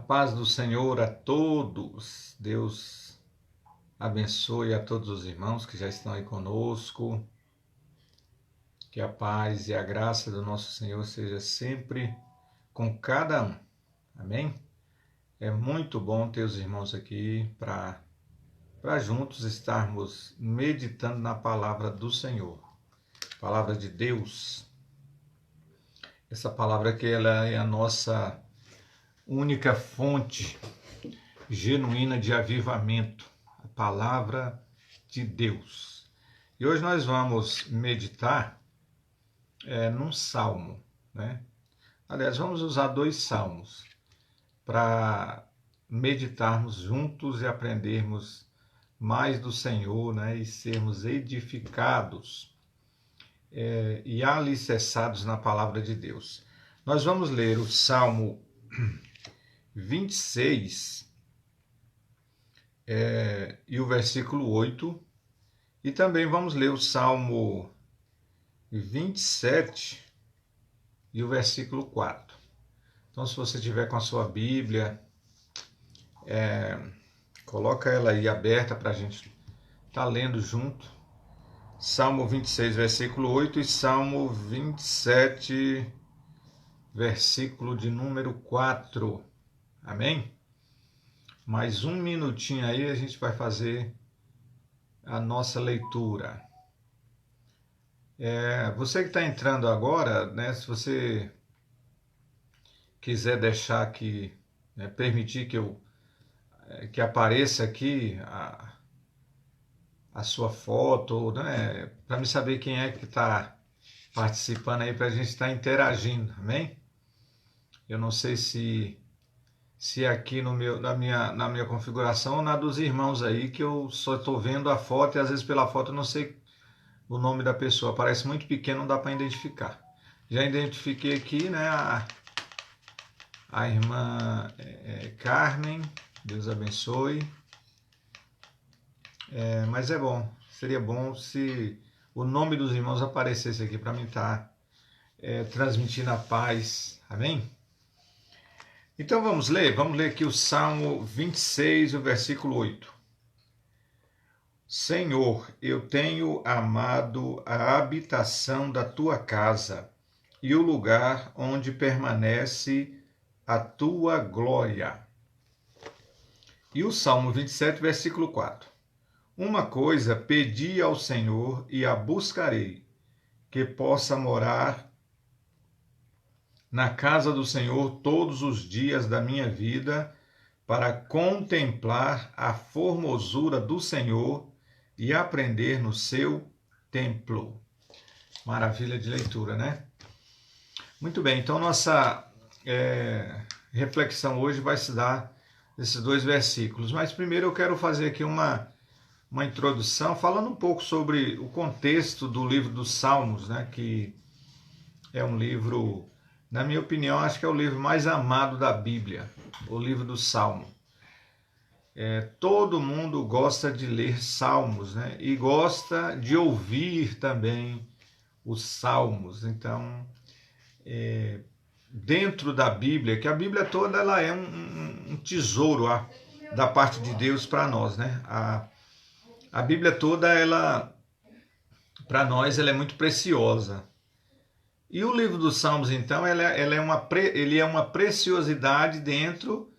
paz do Senhor a todos. Deus abençoe a todos os irmãos que já estão aí conosco. Que a paz e a graça do nosso Senhor seja sempre com cada um. Amém? É muito bom ter os irmãos aqui para juntos estarmos meditando na palavra do Senhor. Palavra de Deus. Essa palavra que ela é a nossa única fonte genuína de avivamento, a palavra de Deus. E hoje nós vamos meditar num salmo, né? Aliás, vamos usar 2 salmos para meditarmos juntos e aprendermos mais do Senhor, né? E sermos edificados e alicerçados na palavra de Deus. Nós vamos ler o Salmo 26 e o versículo 8, e também vamos ler o Salmo 27 e o versículo 4. Então, se você tiver com a sua Bíblia, coloca ela aí aberta para a gente estar lendo junto. Salmo 26, versículo 8 e Salmo 27, versículo de número 4. Amém? Mais um minutinho aí a gente vai fazer a nossa leitura. Você que está entrando agora, né, se você quiser deixar aqui, né, permitir que apareça aqui a sua foto, né, para me saber quem é que está participando aí, para a gente estar interagindo, amém? Eu não sei se aqui na minha configuração ou na dos irmãos aí, que eu só estou vendo a foto e às vezes pela foto eu não sei o nome da pessoa, parece muito pequeno, não dá para identificar. Já identifiquei aqui, né, a irmã Carmen, Deus abençoe. Mas seria bom se o nome dos irmãos aparecesse aqui para mim estar transmitindo a paz, amém? Então vamos ler aqui o Salmo 26, o versículo 8. Senhor, eu tenho amado a habitação da tua casa e o lugar onde permanece a tua glória. E o Salmo 27, versículo 4. Uma coisa pedi ao Senhor e a buscarei, que possa morar na casa do Senhor todos os dias da minha vida, para contemplar a formosura do Senhor e aprender no seu templo. Maravilha de leitura, né? Muito bem, então nossa reflexão hoje vai se dar nesses 2 versículos. Mas primeiro eu quero fazer aqui uma introdução, falando um pouco sobre o contexto do livro dos Salmos, né? Que é um livro, na minha opinião, acho que é o livro mais amado da Bíblia, o livro do Salmo. Todo mundo gosta de ler salmos, né? E gosta de ouvir também os salmos. Então, dentro da Bíblia, que a Bíblia toda ela é um tesouro da parte de Deus para nós, né? A Bíblia toda, ela, para nós, ela é muito preciosa. E o livro dos Salmos, então, ele é uma preciosidade dentro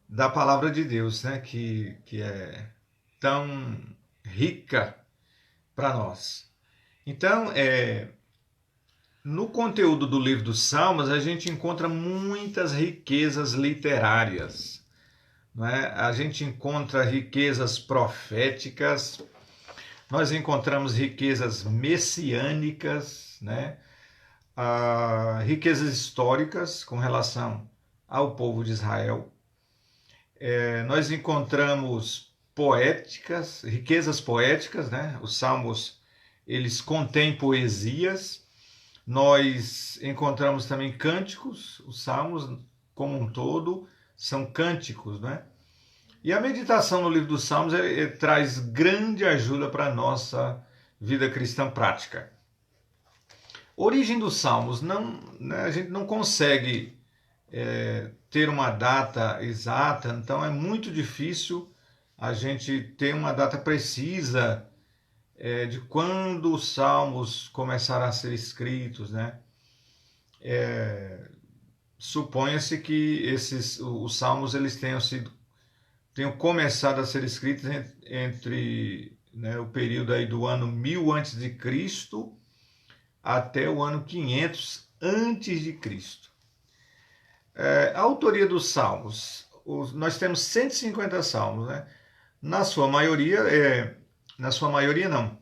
da palavra de Deus, né? Que é tão rica para nós. Então, no conteúdo do livro dos Salmos, a gente encontra muitas riquezas literárias, não é? A gente encontra riquezas proféticas, nós encontramos riquezas messiânicas, né? Riquezas históricas com relação ao povo de Israel. Nós encontramos riquezas poéticas, né? Os salmos, eles contêm poesias. Nós encontramos também cânticos, os salmos como um todo são cânticos, né? E a meditação no livro dos Salmos traz grande ajuda para a nossa vida cristã prática. Origem dos Salmos, a gente não consegue ter uma data exata, então é muito difícil a gente ter uma data precisa de quando os salmos começaram a ser escritos, né? Suponha-se que os salmos eles tenham começado a ser escritos entre né, o período aí do ano 1000 antes de Cristo até o ano 500 antes de Cristo. A autoria dos salmos, nós temos 150 salmos, né? Na sua maioria não.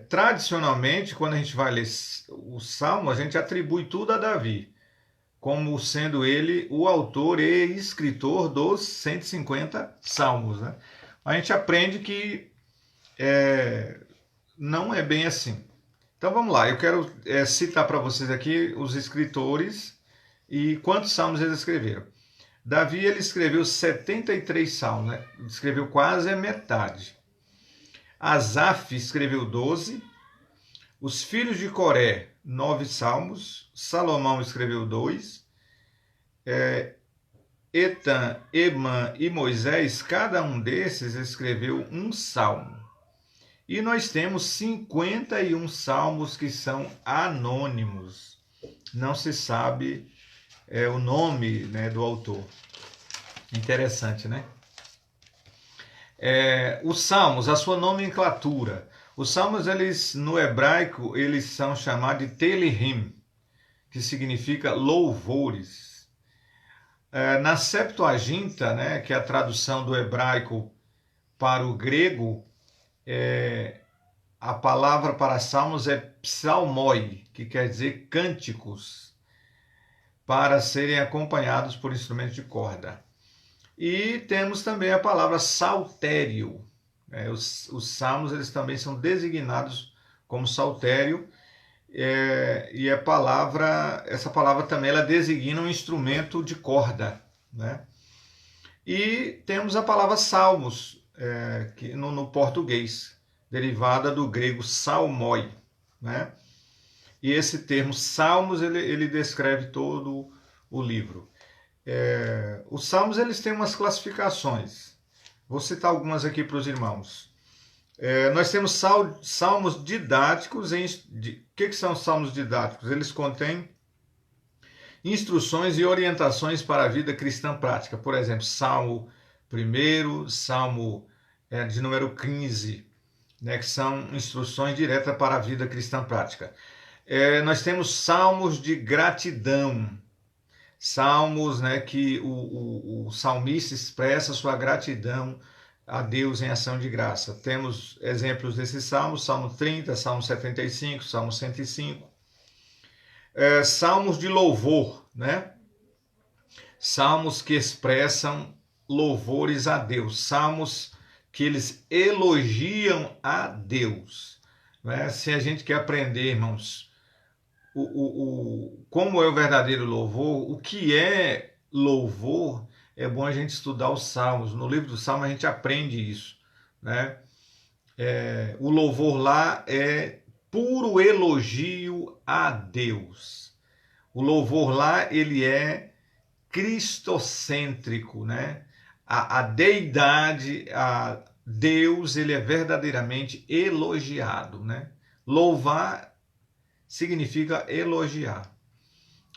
Tradicionalmente, quando a gente vai ler o salmo, a gente atribui tudo a Davi, como sendo ele o autor e escritor dos 150 salmos, né? A gente aprende que não é bem assim. Então vamos lá, eu quero citar para vocês aqui os escritores e quantos salmos eles escreveram. Davi ele escreveu 73 salmos, né? Escreveu quase a metade. Asaf escreveu 12. Os filhos de Coré, 9 salmos. Salomão escreveu 2. Etan, Emã e Moisés, cada um desses escreveu um salmo. E nós temos 51 salmos que são anônimos. Não se sabe o nome, né, do autor. Interessante, né? Os salmos, a sua nomenclatura. Os salmos, eles no hebraico, eles são chamados de Telihim, que significa louvores. Na Septuaginta, né, que é a tradução do hebraico para o grego, a palavra para salmos é psalmoi, que quer dizer cânticos, para serem acompanhados por instrumentos de corda. E temos também a palavra saltério. Os salmos eles também são designados como saltério, e essa palavra também ela designa um instrumento de corda, né? E temos a palavra salmos, que no português, derivada do grego salmoi, né? E esse termo salmos ele descreve todo o livro. Os salmos eles têm umas classificações. Vou citar algumas aqui para os irmãos. Nós temos salmos didáticos. O que são salmos didáticos? Eles contêm instruções e orientações para a vida cristã prática. Por exemplo, Salmo 1, Salmo de número 15, né, que são instruções diretas para a vida cristã prática. Nós temos salmos de gratidão. Salmos, né, que o salmista expressa sua gratidão a Deus em ação de graça. Temos exemplos desses salmos, Salmo 30, Salmo 75, Salmo 105. Salmos de louvor, né? Salmos que expressam louvores a Deus, salmos que eles elogiam a Deus, né? Se a gente quer aprender, irmãos, como é o verdadeiro louvor, o que é louvor, é bom a gente estudar os salmos. No livro do Salmo a gente aprende isso, né? O louvor lá é puro elogio a Deus. O louvor lá ele é cristocêntrico, né? A deidade, a Deus, ele é verdadeiramente elogiado, né? Louvar significa elogiar.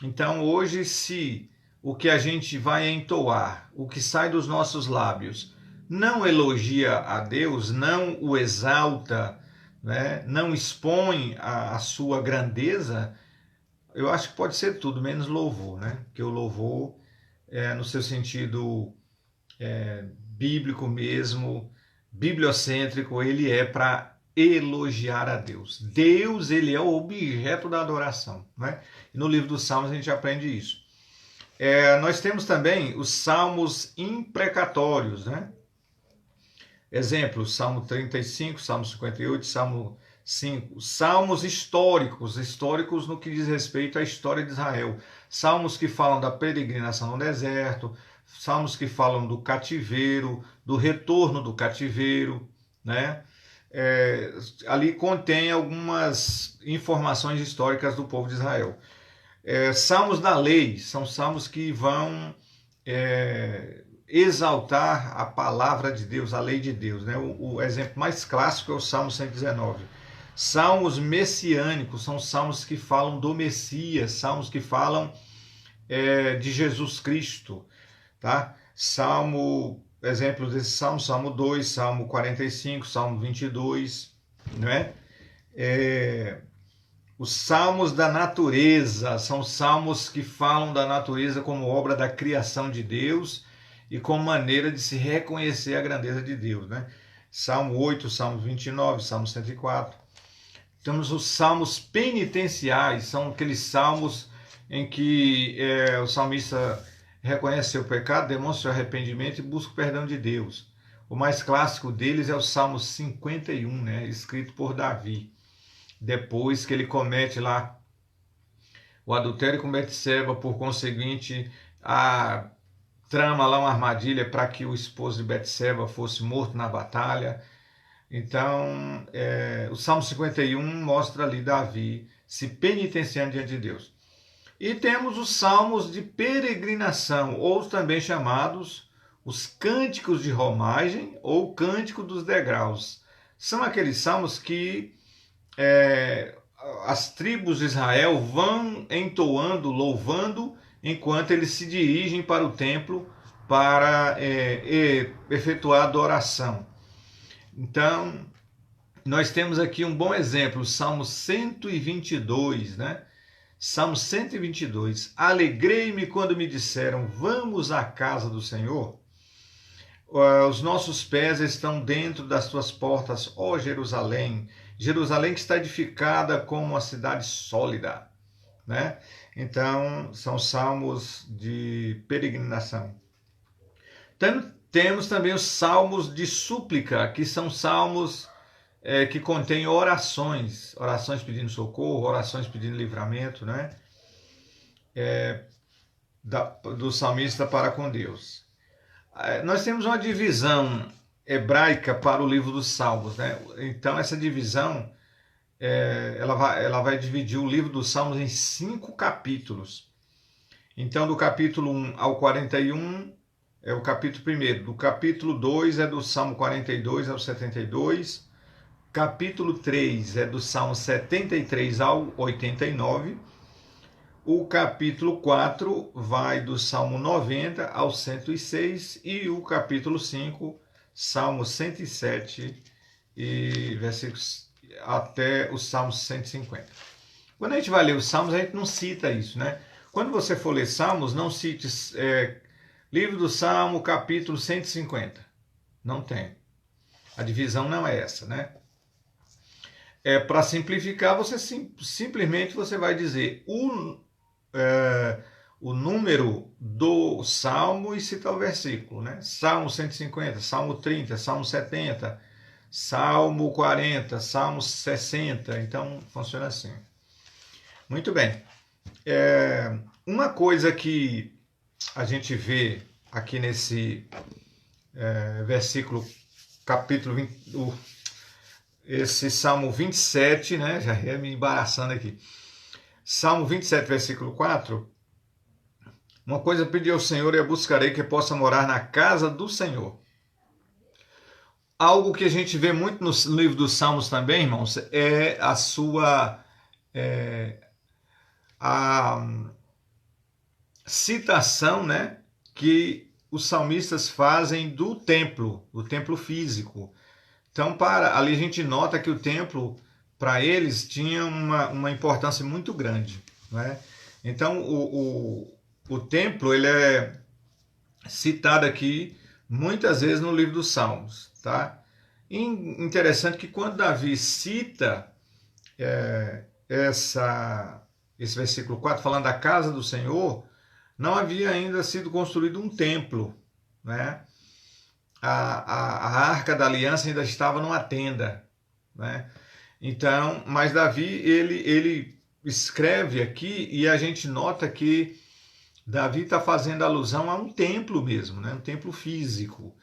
Então, hoje, se o que a gente vai entoar, o que sai dos nossos lábios, não elogia a Deus, não o exalta, né? Não expõe a sua grandeza, eu acho que pode ser tudo menos louvor, né? Porque o louvor, no seu sentido bíblico mesmo, bibliocêntrico, ele é para elogiar a Deus. Deus, ele é o objeto da adoração, né? E no livro dos Salmos a gente aprende isso. Nós temos também os salmos imprecatórios, né? Exemplo, Salmo 35, Salmo 58, Salmo 5. Salmos históricos no que diz respeito à história de Israel. Salmos que falam da peregrinação no deserto, salmos que falam do cativeiro, do retorno do cativeiro, né? Ali contém algumas informações históricas do povo de Israel. Salmos da lei, são salmos que vão exaltar a palavra de Deus, a lei de Deus, né? O exemplo mais clássico é o Salmo 119. Salmos messiânicos são salmos que falam do Messias, salmos que falam de Jesus Cristo, tá? Exemplos desses salmos, Salmo 2, Salmo 45, Salmo 22, não é? Os salmos da natureza são salmos que falam da natureza como obra da criação de Deus e como maneira de se reconhecer a grandeza de Deus, né? Salmo 8, Salmo 29, Salmo 104. Temos os salmos penitenciais, são aqueles salmos em que o salmista reconhece seu pecado, demonstra seu arrependimento e busca o perdão de Deus. O mais clássico deles é o Salmo 51, né? Escrito por Davi. Depois que ele comete lá o adultério com Betseba, por conseguinte, trama lá uma armadilha para que o esposo de Betseba fosse morto na batalha. Então, o Salmo 51 mostra ali Davi se penitenciando diante de Deus. E temos os salmos de peregrinação, ou também chamados os cânticos de romagem ou cântico dos degraus. São aqueles salmos que as tribos de Israel vão entoando, louvando, enquanto eles se dirigem para o templo para efetuar a adoração. Então, nós temos aqui um bom exemplo, o Salmo 122, né? Salmo 122. Alegrei-me quando me disseram, vamos à casa do Senhor. Os nossos pés estão dentro das tuas portas, ó Jerusalém. Jerusalém que está edificada como uma cidade sólida, né? Então, são salmos de peregrinação. Temos também os salmos de súplica, que são salmos que contêm orações pedindo socorro, orações pedindo livramento, né? Do salmista para com Deus. Nós temos uma divisão hebraica para o livro dos Salmos, né? Então essa divisão ela vai dividir o livro dos Salmos em 5 capítulos. Então do capítulo 1 ao 41 é o capítulo 1. Do capítulo 2 é do Salmo 42 ao 72. Capítulo 3 é do Salmo 73 ao 89. O capítulo 4 vai do Salmo 90 ao 106 e o capítulo 5, Salmo 107 e versículos até o Salmo 150. Quando a gente vai ler os Salmos, a gente não cita isso, né? Quando você for ler Salmos, não cite livro do Salmo, capítulo 150. Não tem. A divisão não é essa, né? Para simplificar, você simplesmente você vai dizer o número do salmo e citar o versículo, né? Salmo 150, Salmo 30, Salmo 70, Salmo 40, Salmo 60. Então, funciona assim. Muito bem. Uma coisa que a gente vê aqui nesse versículo, capítulo 20, esse Salmo 27, né? Já ia me embaraçando aqui. Salmo 27, versículo 4. Uma coisa pedi ao Senhor e a buscarei, que possa morar na casa do Senhor. Algo que a gente vê muito no livro dos Salmos também, irmãos, é a citação, né, que os salmistas fazem do templo físico. Então, ali a gente nota que o templo, para eles, tinha uma importância muito grande, né? Então, o templo ele é citado aqui muitas vezes no livro dos Salmos, tá? E interessante que quando Davi cita esse versículo 4, falando da casa do Senhor, não havia ainda sido construído um templo, né? A Arca da Aliança ainda estava numa tenda, né? Então, mas Davi, ele escreve aqui e a gente nota que Davi está fazendo alusão a um templo mesmo, né? Um templo físico.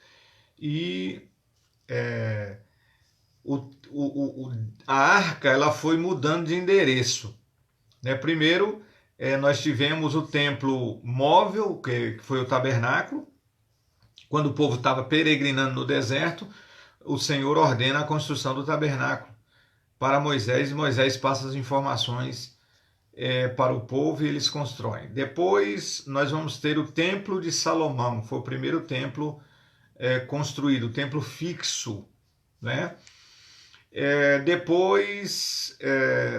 E a arca ela foi mudando de endereço, né? Primeiro, nós tivemos o templo móvel, que foi o tabernáculo. Quando o povo estava peregrinando no deserto, o Senhor ordena a construção do tabernáculo para Moisés, e Moisés passa as informações para o povo e eles constroem. Depois nós vamos ter o Templo de Salomão, foi o primeiro templo construído, o templo fixo, né? Depois,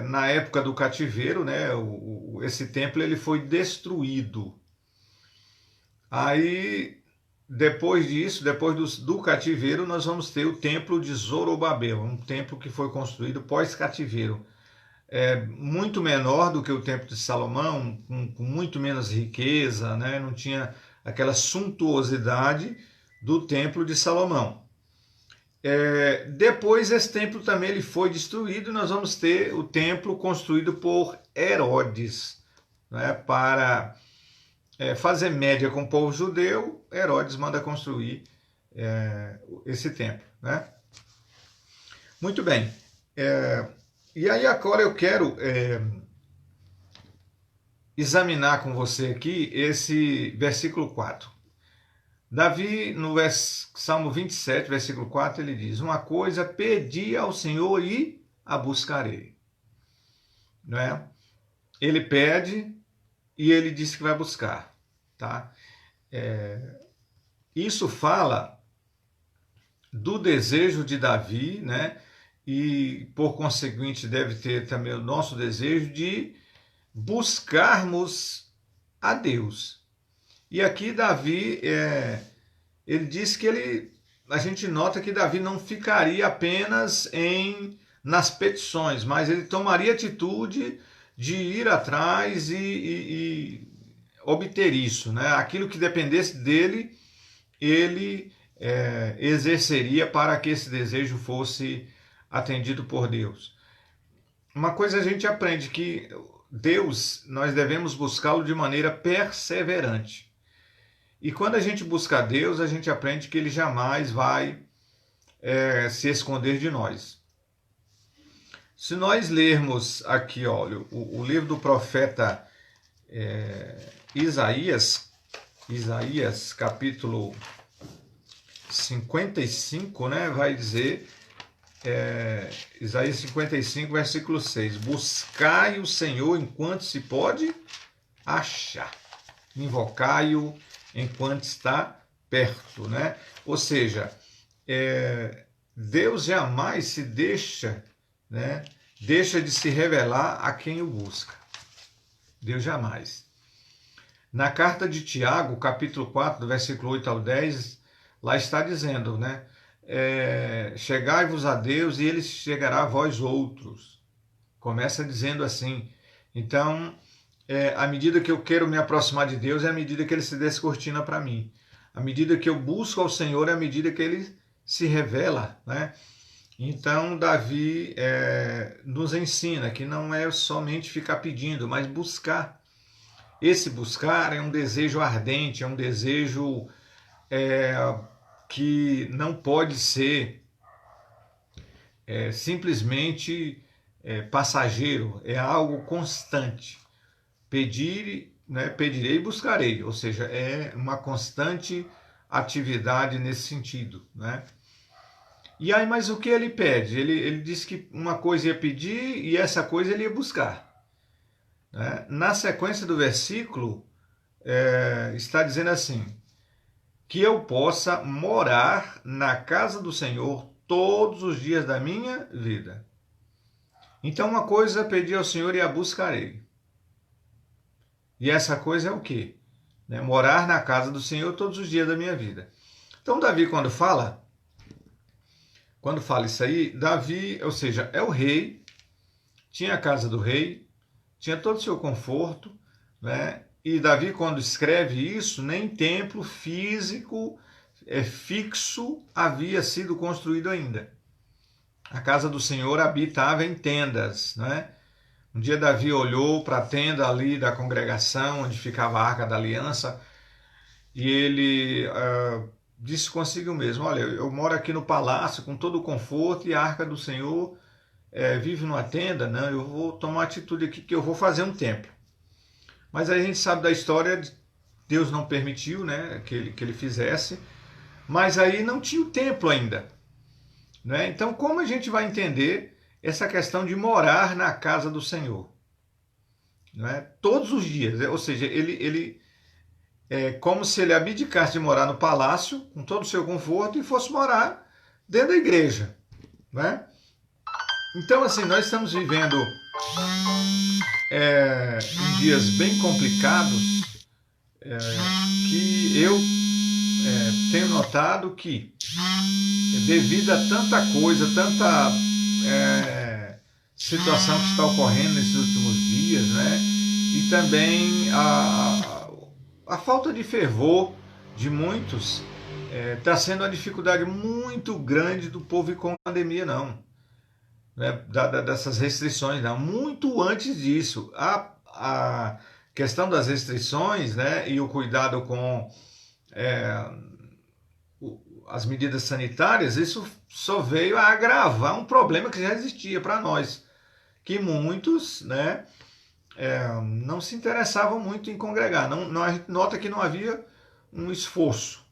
na época do cativeiro, né, esse templo ele foi destruído. Aí, depois disso, depois do cativeiro, nós vamos ter o templo de Zorobabel, um templo que foi construído pós-cativeiro. Muito menor do que o templo de Salomão, com muito menos riqueza, né? Não tinha aquela suntuosidade do templo de Salomão. Depois esse templo também ele foi destruído e nós vamos ter o templo construído por Herodes, né? Para fazer média com o povo judeu, Herodes manda construir esse templo, né? Muito bem. E aí agora eu quero examinar com você aqui esse versículo 4. Davi, no Salmo 27, versículo 4, ele diz: uma coisa pedi ao Senhor e a buscarei. Não é? Ele pede e ele disse que vai buscar. Tá? Isso fala do desejo de Davi, né? E por conseguinte deve ter também o nosso desejo de buscarmos a Deus. E aqui Davi, ele diz que a gente nota que Davi não ficaria apenas nas petições, mas ele tomaria atitude de ir atrás e obter isso, né? Aquilo que dependesse dele, ele exerceria para que esse desejo fosse atendido por Deus. Uma coisa a gente aprende, que Deus, nós devemos buscá-lo de maneira perseverante. E quando a gente busca Deus, a gente aprende que Ele jamais vai se esconder de nós. Se nós lermos aqui, olha, o livro do profeta Isaías, capítulo 55, né, vai dizer, Isaías 55, versículo 6, buscai o Senhor enquanto se pode achar, invocai-o enquanto está perto, né? Ou seja, Deus jamais se deixa de se revelar a quem o busca. Deus jamais. Na carta de Tiago, capítulo 4, do versículo 8 ao 10, lá está dizendo, né? Chegai-vos a Deus e Ele chegará a vós outros. Começa dizendo assim. Então, à medida que eu quero me aproximar de Deus, é à medida que Ele se descortina para mim. À medida que eu busco ao Senhor, é à medida que Ele se revela, né? Então, Davi nos ensina que não é somente ficar pedindo, mas buscar. Esse buscar é um desejo ardente, é um desejo que não pode ser simplesmente passageiro, é algo constante. Pedirei e buscarei, ou seja, é uma constante atividade nesse sentido, né? E aí, mas o que ele pede? Ele disse que uma coisa ia pedir e essa coisa ele ia buscar, né? Na sequência do versículo, está dizendo assim, que eu possa morar na casa do Senhor todos os dias da minha vida. Então, uma coisa pedi ao Senhor e a buscarei. E essa coisa é o quê? Morar na casa do Senhor todos os dias da minha vida. Então, Davi, quando fala isso aí, Davi, ou seja, é o rei, tinha a casa do rei, tinha todo o seu conforto, né? E Davi, quando escreve isso, nem templo físico fixo havia sido construído ainda. A casa do Senhor habitava em tendas, né? Um dia Davi olhou para a tenda ali da congregação, onde ficava a Arca da Aliança, e ele disse consigo mesmo, olha, eu moro aqui no palácio com todo o conforto e a Arca do Senhor vive numa tenda, não, eu vou tomar atitude aqui que eu vou fazer um templo. Mas aí a gente sabe da história, Deus não permitiu, né, que ele fizesse, mas aí não tinha o templo ainda, né? Então, como a gente vai entender essa questão de morar na casa do Senhor, né? Todos os dias, ou seja, ele é como se ele abdicasse de morar no palácio, com todo o seu conforto, e fosse morar dentro da igreja, né? Então, assim, nós estamos vivendo em dias bem complicados, que eu tenho notado que, devido a tanta coisa, tanta situação que está ocorrendo nesses últimos dias, né? E também a falta de fervor de muitos está sendo uma dificuldade muito grande do povo ir com a pandemia, não. Né? Dessas restrições, não. Muito antes disso. A questão das restrições, né? E o cuidado com as medidas sanitárias, isso só veio a agravar um problema que já existia para nós, que muitos, né, não se interessavam muito em congregar. A gente nota que não havia um esforço.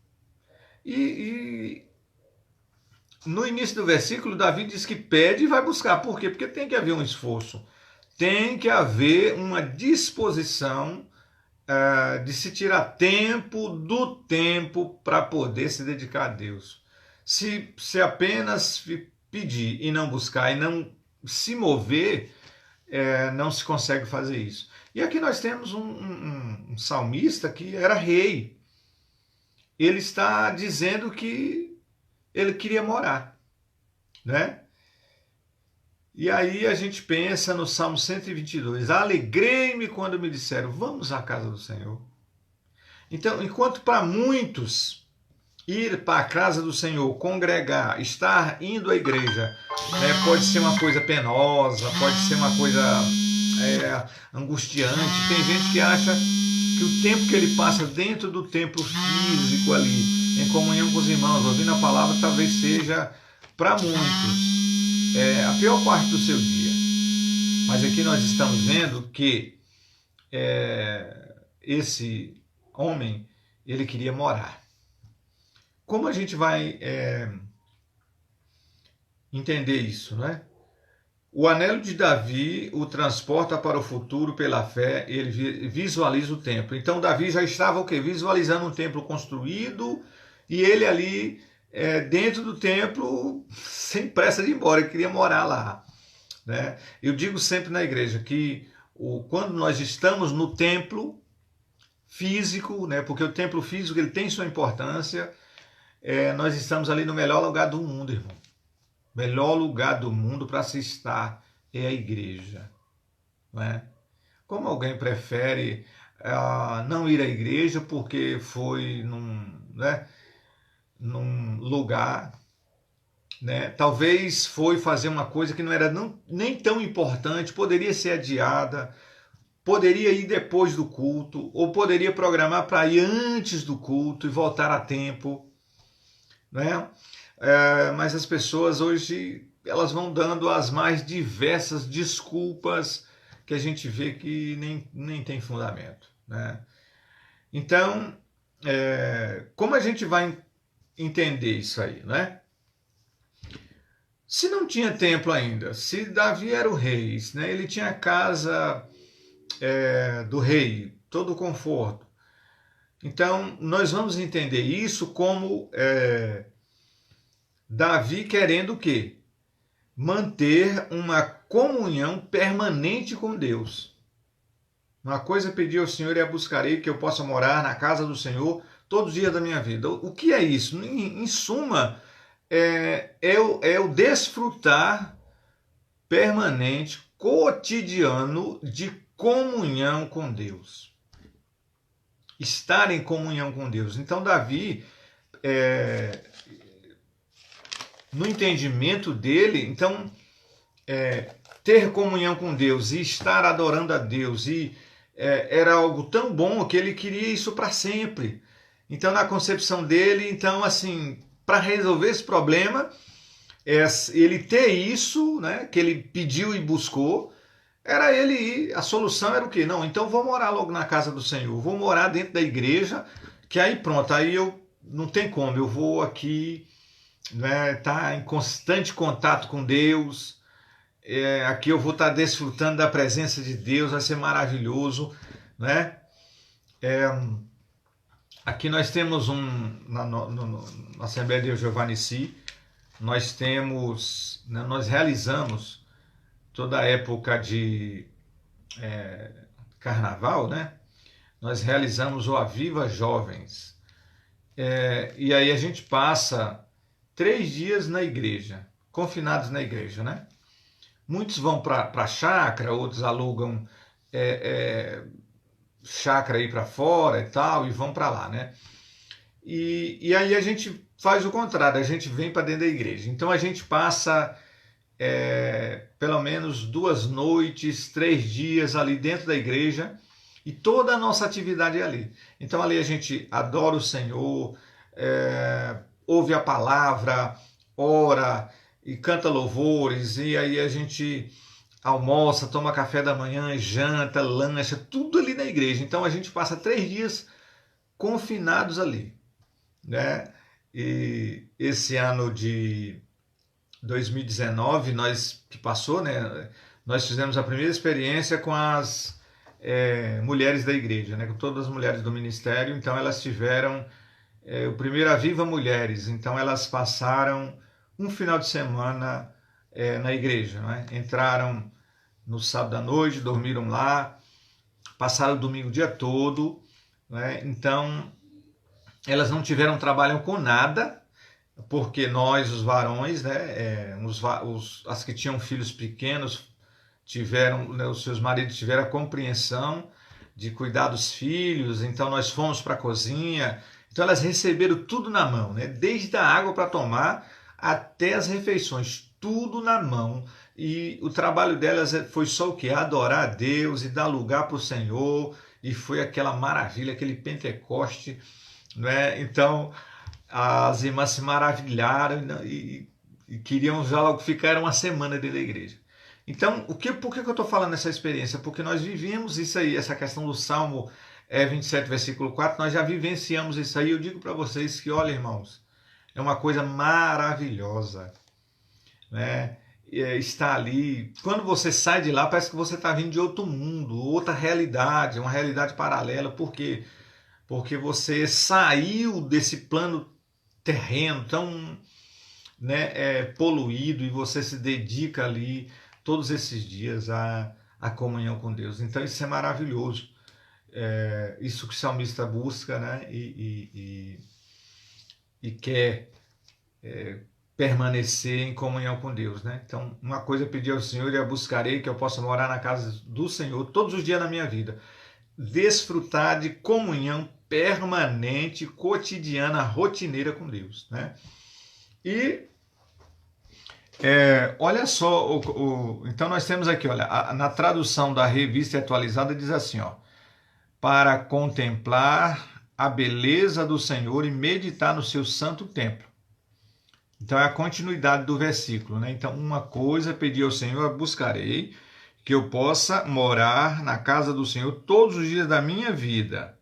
E no início do versículo, Davi diz que pede e vai buscar. Por quê? Porque tem que haver um esforço. Tem que haver uma disposição de se tirar tempo do tempo para poder se dedicar a Deus. Se apenas pedir e não buscar e não se mover, não se consegue fazer isso. E aqui nós temos um salmista que era rei. Ele está dizendo que ele queria morar, né? E aí a gente pensa no Salmo 122, alegrei-me quando me disseram, vamos à casa do Senhor. Então, enquanto para muitos ir para a casa do Senhor, congregar, estar indo à igreja, né, pode ser uma coisa penosa, pode ser uma coisa angustiante. Tem gente que acha que o tempo que ele passa dentro do templo físico ali, em comunhão com os irmãos, ouvindo a palavra, talvez seja, para muitos, a pior parte do seu dia. Mas aqui nós estamos vendo que esse homem, ele queria morar. Como a gente vai entender isso, né? O anelo de Davi o transporta para o futuro pela fé, ele visualiza o templo. Então Davi já estava o quê? Visualizando um templo construído e ele ali dentro do templo, sem pressa de ir embora, ele queria morar lá, né? Eu digo sempre na igreja que quando nós estamos no templo físico, né, porque o templo físico ele tem sua importância, nós estamos ali no melhor lugar do mundo, irmão. Melhor lugar do mundo para se estar é a igreja, não é? Como alguém prefere não ir à igreja porque foi num lugar, né? Talvez foi fazer uma coisa que não era nem tão importante, poderia ser adiada, poderia ir depois do culto, ou poderia programar para ir antes do culto e voltar a tempo, né? Mas as pessoas hoje elas vão dando as mais diversas desculpas que a gente vê que nem tem fundamento, né? Então, como a gente vai entender isso aí, né? Se não tinha templo ainda, se Davi era o rei, né? Ele tinha a casa do rei, todo o conforto. Então, nós vamos entender isso como Davi querendo o quê? Manter uma comunhão permanente com Deus. Uma coisa pedi ao Senhor e a buscarei, que eu possa morar na casa do Senhor todos os dias da minha vida. O que é isso? Em suma, é o desfrutar permanente, cotidiano de comunhão com Deus. Estar em comunhão com Deus. Então, Davi, no entendimento dele, então, ter comunhão com Deus e estar adorando a Deus era algo tão bom que ele queria isso para sempre. Então, na concepção dele, então, assim, para resolver esse problema, ele ter isso, né, que ele pediu e buscou, Era ele ir, a solução era o quê? Não, então vou morar logo na casa do Senhor, vou morar dentro da igreja, que aí pronto, aí eu não tem como, eu vou aqui, né, tá em constante contato com Deus, aqui eu vou estar desfrutando da presença de Deus, vai ser maravilhoso, né? É, aqui nós temos na Assembleia de Deus Jeová Nissi, nós temos, né, nós realizamos toda a época de carnaval, né? Nós realizamos o Aviva Jovens. E aí a gente passa 3 dias na igreja, confinados na igreja, né? Muitos vão para a chácara, outros alugam chácara aí para fora e tal, e vão para lá, né? E aí a gente faz o contrário, a gente vem para dentro da igreja. Então a gente passa pelo menos 2 noites, 3 dias ali dentro da igreja, e toda a nossa atividade é ali. Então ali a gente adora o Senhor, ouve a palavra, ora e canta louvores, e aí a gente almoça, toma café da manhã, janta, lancha, tudo ali na igreja. Então a gente passa 3 dias confinados ali, né? E esse ano de 2019, nós que passou, né? Nós fizemos a primeira experiência com as mulheres da igreja, né? Com todas as mulheres do ministério. Então elas tiveram o primeiro Aviva Mulheres. Então elas passaram um final de semana na igreja, né? Entraram no sábado à noite, dormiram lá, passaram o domingo o dia todo, né? Então elas não tiveram trabalho com nada, porque nós, os varões, né, as que tinham filhos pequenos, tiveram, né, os seus maridos tiveram a compreensão de cuidar dos filhos, então nós fomos para a cozinha, então elas receberam tudo na mão, né, desde a água para tomar até as refeições, tudo na mão. E o trabalho delas foi só o que? Adorar a Deus e dar lugar para o Senhor, e foi aquela maravilha, aquele Pentecoste, né? Então as irmãs se maravilharam e queriam já logo ficar uma semana dentro da igreja. Então, por que eu estou falando essa experiência? Porque nós vivemos isso aí, essa questão do Salmo 27, versículo 4, nós já vivenciamos isso aí. Eu digo para vocês que, olha, irmãos, é uma coisa maravilhosa, né? Está ali. Quando você sai de lá, parece que você está vindo de outro mundo, outra realidade, uma realidade paralela. Por quê? Porque você saiu desse plano terreno tão, né, poluído, e você se dedica ali todos esses dias à comunhão com Deus. Então isso é maravilhoso. Isso que o salmista busca, né, e quer permanecer em comunhão com Deus, né? Então, uma coisa eu pedi ao Senhor e a buscarei, que eu possa morar na casa do Senhor todos os dias da minha vida. Desfrutar de comunhão permanente, cotidiana, rotineira com Deus, né? E olha só, então nós temos aqui, olha, na tradução da Revista Atualizada diz assim, ó, para contemplar a beleza do Senhor e meditar no seu santo templo. Então é a continuidade do versículo, né? Então, uma coisa pedi ao Senhor, buscarei, que eu possa morar na casa do Senhor todos os dias da minha vida.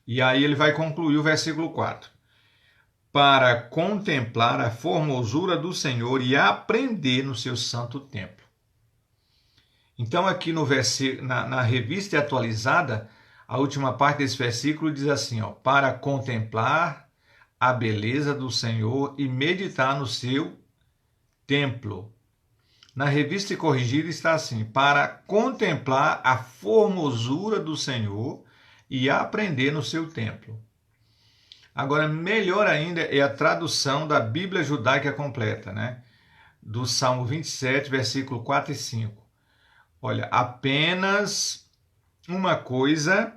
E aí ele vai concluir o versículo 4. Para contemplar a formosura do Senhor e aprender no seu santo templo. Então aqui no na Revista Atualizada, a última parte desse versículo diz assim, ó, para contemplar a beleza do Senhor e meditar no seu templo. Na Revista Corrigida está assim, para contemplar a formosura do Senhor e aprender no seu templo. Agora, melhor ainda é a tradução da Bíblia Judaica Completa, né? Do Salmo 27, versículo 4 e 5. Olha, apenas uma coisa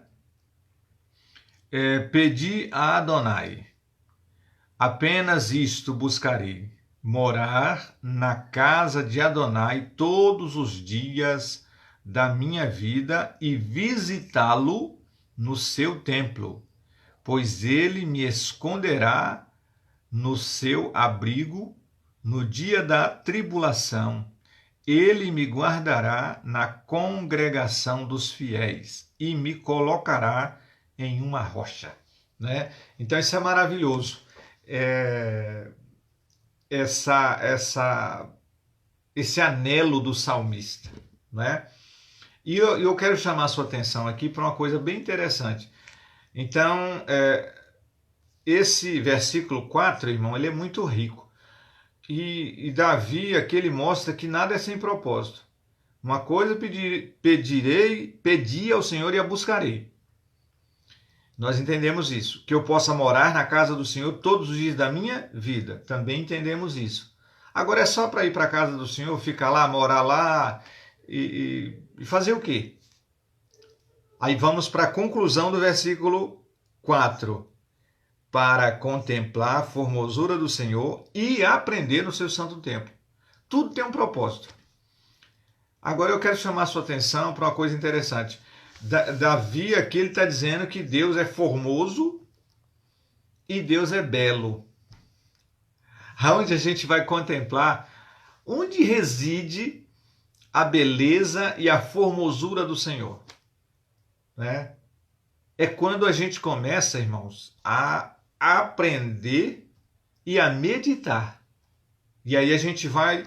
pedi a Adonai. Apenas isto buscarei, morar na casa de Adonai todos os dias da minha vida e visitá-lo no seu templo, pois ele me esconderá no seu abrigo no dia da tribulação. ele me guardará na congregação dos fiéis e me colocará em uma rocha. Né? Então isso é maravilhoso. Esse anelo do salmista. Né? E eu quero chamar a sua atenção aqui para uma coisa bem interessante. Então, esse versículo 4, irmão, ele é muito rico. E Davi aqui ele mostra que nada é sem propósito. Uma coisa pedi ao Senhor e a buscarei. Nós entendemos isso. Que eu possa morar na casa do Senhor todos os dias da minha vida. Também entendemos isso. Agora é só para ir para a casa do Senhor, ficar lá, morar lá e fazer o quê? Aí vamos para a conclusão do versículo 4. Para contemplar a formosura do Senhor e aprender no seu santo templo. Tudo tem um propósito. Agora eu quero chamar a sua atenção para uma coisa interessante. Davi aqui ele está dizendo que Deus é formoso e Deus é belo. Aonde a gente vai contemplar onde reside a beleza e a formosura do Senhor. Né? É quando a gente começa, irmãos, a aprender e a meditar. E aí a gente vai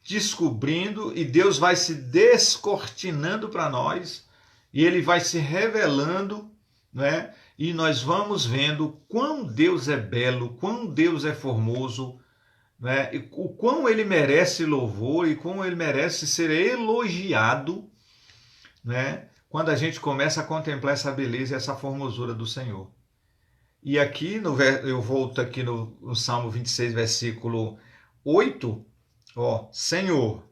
descobrindo e Deus vai se descortinando para nós e ele vai se revelando, né? E nós vamos vendo quão Deus é belo, quão Deus é formoso, né? E o quão ele merece louvor e quão ele merece ser elogiado, né? Quando a gente começa a contemplar essa beleza e essa formosura do Senhor. E aqui, eu volto aqui no Salmo 26, versículo 8, ó, Senhor,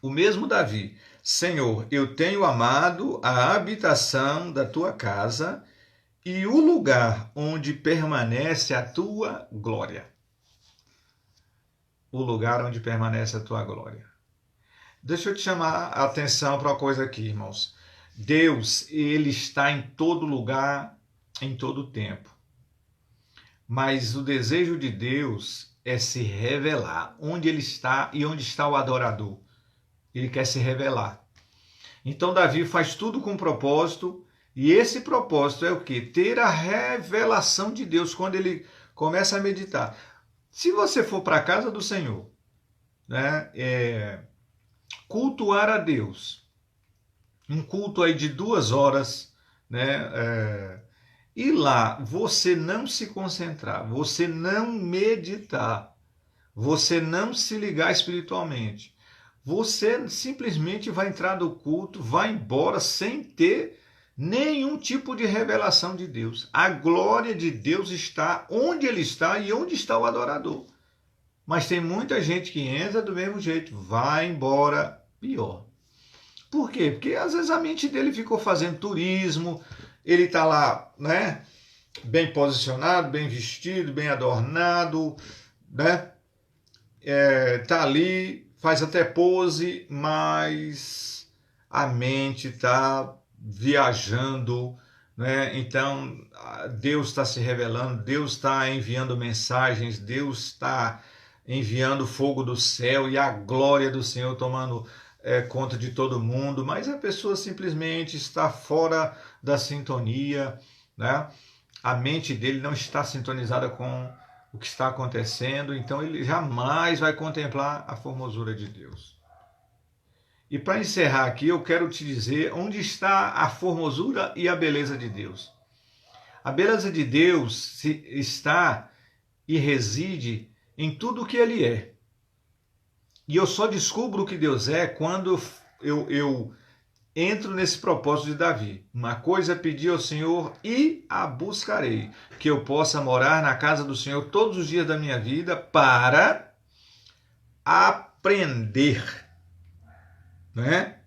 o mesmo Davi, Senhor, eu tenho amado a habitação da tua casa e o lugar onde permanece a tua glória. O lugar onde permanece a tua glória. Deixa eu te chamar a atenção para uma coisa aqui, irmãos. Deus, ele está em todo lugar, em todo tempo. Mas o desejo de Deus é se revelar. Onde ele está e onde está o adorador. Ele quer se revelar. Então Davi faz tudo com propósito. E esse propósito é o quê? Ter a revelação de Deus quando ele começa a meditar. Se você for para a casa do Senhor, né, cultuar a Deus, um culto aí de 2 horas, né, e lá você não se concentrar, você não meditar, você não se ligar espiritualmente, você simplesmente vai entrar no culto, vai embora sem ter nenhum tipo de revelação de Deus. A glória de Deus está onde ele está e onde está o adorador. Mas tem muita gente que entra do mesmo jeito, vai embora pior. Por quê? Porque às vezes a mente dele ficou fazendo turismo, ele está lá, né, bem posicionado, bem vestido, bem adornado, né, tá ali, faz até pose, mas a mente está viajando, né? Então Deus está se revelando, Deus está enviando mensagens, Deus está enviando fogo do céu e a glória do Senhor tomando conta de todo mundo, mas a pessoa simplesmente está fora da sintonia, né? A mente dele não está sintonizada com o que está acontecendo, então ele jamais vai contemplar a formosura de Deus. E para encerrar aqui, eu quero te dizer onde está a formosura e a beleza de Deus. A beleza de Deus está e reside em tudo o que ele é. E eu só descubro o que Deus é quando eu entro nesse propósito de Davi. Uma coisa pedi ao Senhor e a buscarei, que eu possa morar na casa do Senhor todos os dias da minha vida para aprender, né?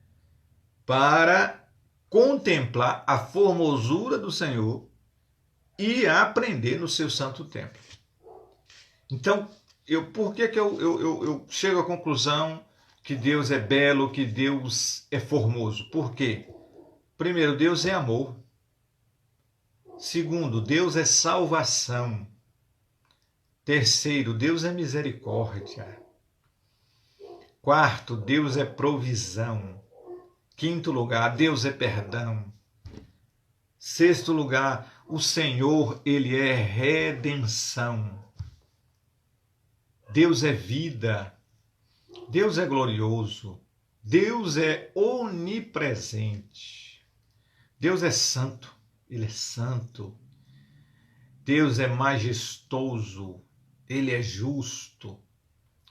Para contemplar a formosura do Senhor e aprender no seu santo templo. Então, por que eu chego à conclusão que Deus é belo, que Deus é formoso? Por quê? Primeiro, Deus é amor. Segundo, Deus é salvação. Terceiro, Deus é misericórdia. Quarto, Deus é provisão. Quinto lugar, Deus é perdão. Sexto lugar, o Senhor, Ele é redenção. Deus é vida. Deus é glorioso. Deus é onipresente. Deus é santo. Ele é santo. Deus é majestoso. Ele é justo.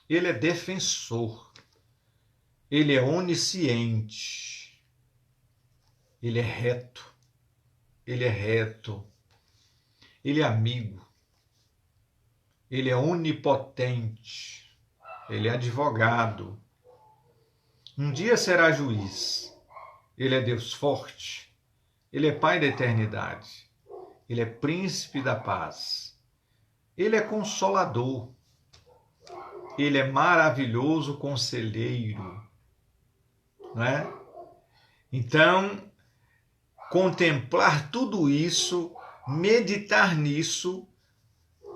Ele é defensor. Ele é onisciente. Ele é reto. Ele é reto. Ele é amigo. Ele é onipotente. Ele é advogado. Um dia será juiz. Ele é Deus forte. Ele é Pai da eternidade. Ele é príncipe da paz. Ele é consolador. Ele é maravilhoso conselheiro. Não é? Então, contemplar tudo isso, meditar nisso,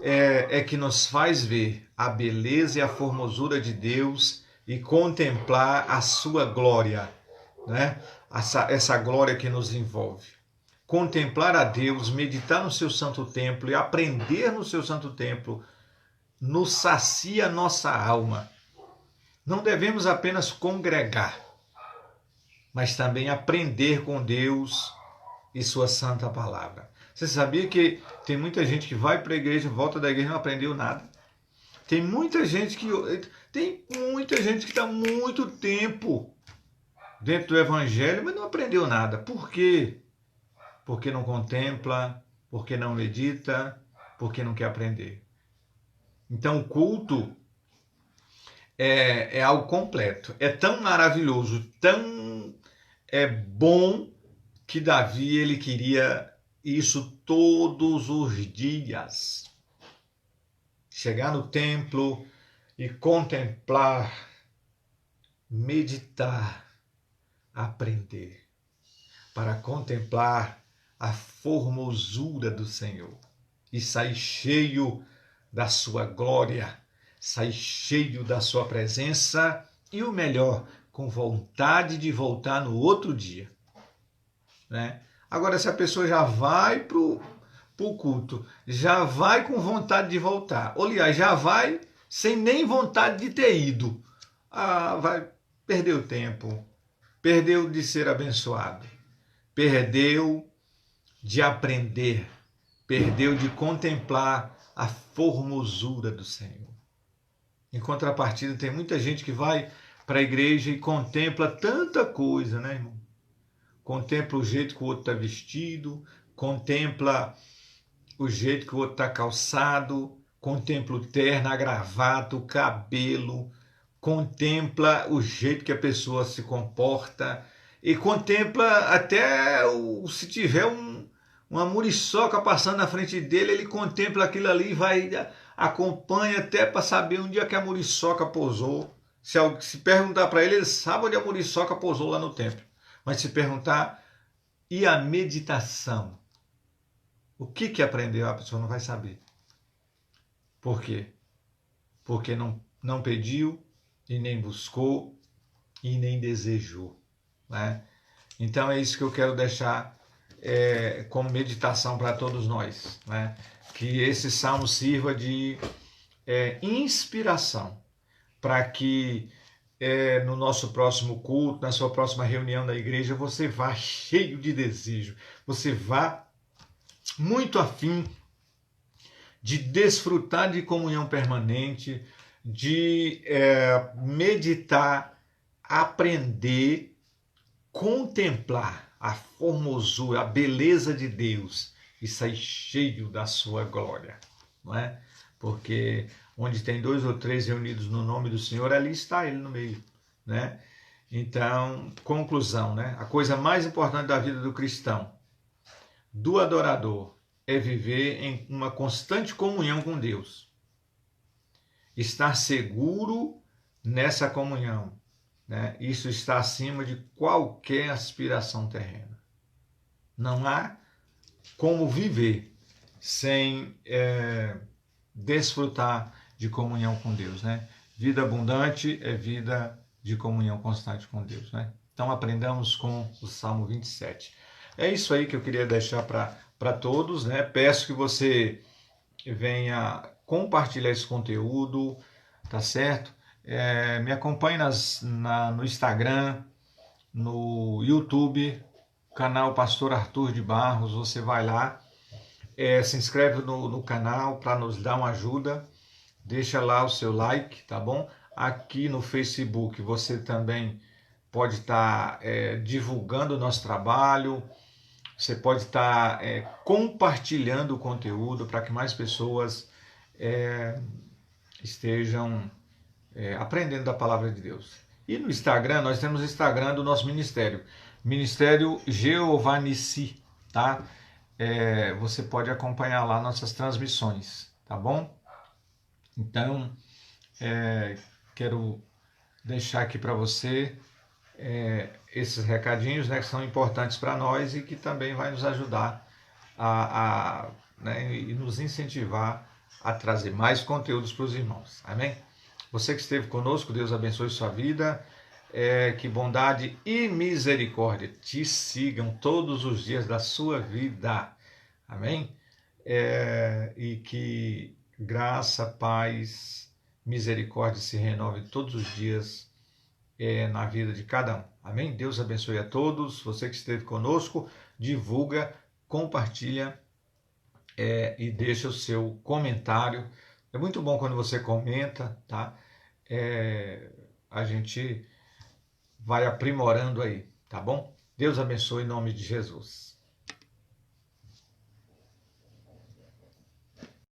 é que nos faz ver a beleza e a formosura de Deus e contemplar a sua glória, né? Essa glória que nos envolve. Contemplar a Deus, meditar no seu santo templo e aprender no seu santo templo nos sacia nossa alma. Não devemos apenas congregar, mas também aprender com Deus e sua santa palavra. Você sabia que tem muita gente que vai para a igreja, volta da igreja e não aprendeu nada? Tem muita gente que está há muito tempo dentro do evangelho, mas não aprendeu nada. Por quê? Porque não contempla, porque não medita, porque não quer aprender. Então o culto é algo completo. É tão maravilhoso, tão bom, que Davi ele queria isso todos os dias. Chegar no templo e contemplar, meditar, aprender, para contemplar a formosura do Senhor e sair cheio da sua glória, sair cheio da sua presença e o melhor, com vontade de voltar no outro dia. Né? Agora, se a pessoa já vai para o culto, já vai com vontade de voltar, ou aliás, já vai sem nem vontade de ter ido, vai perder o tempo, perdeu de ser abençoado, perdeu de aprender, perdeu de contemplar a formosura do Senhor. Em contrapartida, tem muita gente que vai para a igreja e contempla tanta coisa, né, irmão? Contempla o jeito que o outro está vestido, contempla o jeito que o outro está calçado, contempla o terno, a gravata, o cabelo, contempla o jeito que a pessoa se comporta e contempla até se tiver uma muriçoca passando na frente dele, ele contempla aquilo ali e vai, acompanha até para saber onde é que a muriçoca pousou. Se perguntar para ele, ele sabe onde a muriçoca pousou lá no templo. Mas se perguntar, e a meditação? O que aprendeu? A pessoa não vai saber. Por quê? Porque não pediu, e nem buscou, e nem desejou. Né? Então é isso que eu quero deixar como meditação para todos nós. Né? Que esse salmo sirva de inspiração para que no nosso próximo culto, na sua próxima reunião da igreja, você vá cheio de desejo, você vá muito afim de desfrutar de comunhão permanente, de meditar, aprender, contemplar a formosura, a beleza de Deus e sair cheio da sua glória, não é? Porque onde tem 2 ou 3 reunidos no nome do Senhor, ali está Ele no meio, né? Então, conclusão, né? A coisa mais importante da vida do cristão, do adorador, é viver em uma constante comunhão com Deus. Estar seguro nessa comunhão, né? Isso está acima de qualquer aspiração terrena. Não há como viver sem desfrutar de comunhão com Deus, né? Vida abundante é vida de comunhão constante com Deus, né? Então aprendamos com o Salmo 27. É isso aí que eu queria deixar para todos, né? Peço que você venha compartilhar esse conteúdo, tá certo? Me acompanhe no Instagram, no YouTube, canal Pastor Arthur de Barros. Você vai lá, se inscreve no canal para nos dar uma ajuda, deixa lá o seu like, tá bom? Aqui no Facebook você também pode estar divulgando o nosso trabalho, você pode estar compartilhando o conteúdo para que mais pessoas estejam aprendendo da palavra de Deus. E no Instagram, nós temos o Instagram do nosso ministério, Ministério Jeová Nissi, tá? Você pode acompanhar lá nossas transmissões, tá bom? Então, quero deixar aqui para você esses recadinhos, né, que são importantes para nós e que também vai nos ajudar né, e nos incentivar a trazer mais conteúdos para os irmãos. Amém? Você que esteve conosco, Deus abençoe sua vida, que bondade e misericórdia te sigam todos os dias da sua vida. Amém? E que graça, paz, misericórdia se renove todos os dias na vida de cada um. Amém? Deus abençoe a todos. Você que esteve conosco, divulga, compartilha e deixa o seu comentário. É muito bom quando você comenta, tá? A gente vai aprimorando aí, tá bom? Deus abençoe em nome de Jesus.